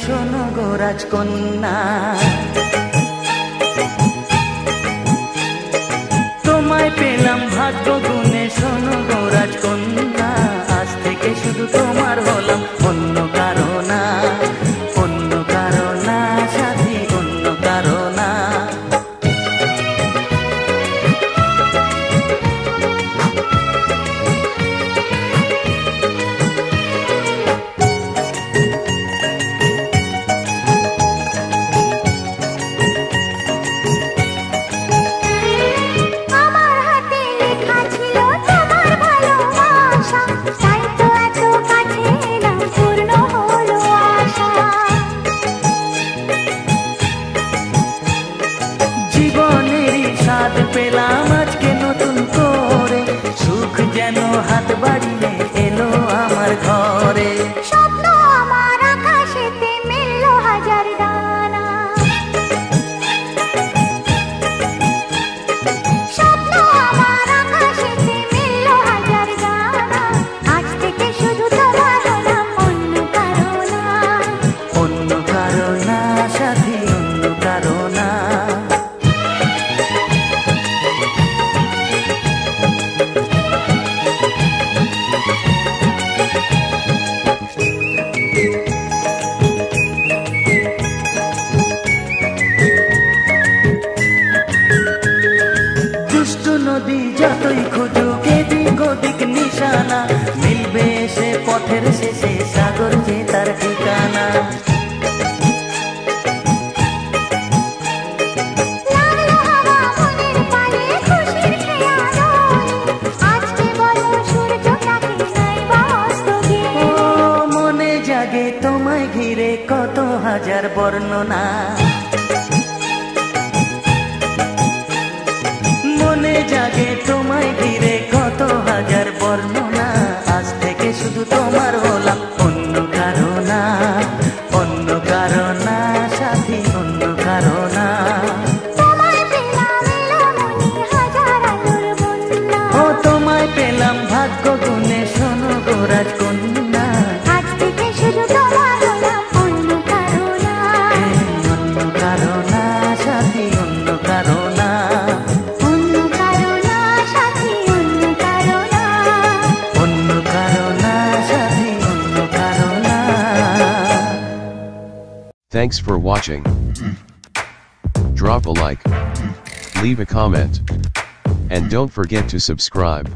শোনো গো রাজকন্যা, তোমায় পেলাম ভাগ্য গুণে শোনো গো রাজকন্যা, আজ থেকে শুধু তোমার হলাম, অন্য কারো না, অন্য কারো না সাথী, অন্য কারো না। পেলাম আজকে নতুন করে, সুখ যেন হাত বাড়িয়ে এলো আমার ঘরে। স্বপ্ন আমার আকাশেতে মিলল হাজার দানা, স্বপ্ন আমার আকাশেতে মিলল হাজার দানা, আজ থেকে শুধু তোমার হলাম, অন্য কারো না, অন্য কারো না সাথী, অন্য কারো না। নদী যতই খুঁজুক এদিক ওদিক নিশানা, মিলবে সে পথের শেষে সাগর যে তার ঠিকানা। মনে জাগে তোমায় ঘিরে কত হাজার বর্ণনা, মনে জাগে তোমায় ঘিরে কত হাজার বর্ণনা, আজ থেকে শুধু তোমার হলাম, অন্য কারো না, অন্য কারো না সাথী, অন্য কারো না। ও তোমায় পেলাম ভাগ্য গুণে শোনো গো রাজকন্যা, আজ থেকে শুধু তোমার হলাম, অন্য কারো না, অন্য কারো না সাথী, অন্য কারো না। Thanks for watching. Drop a like, leave a comment, and don't forget to subscribe.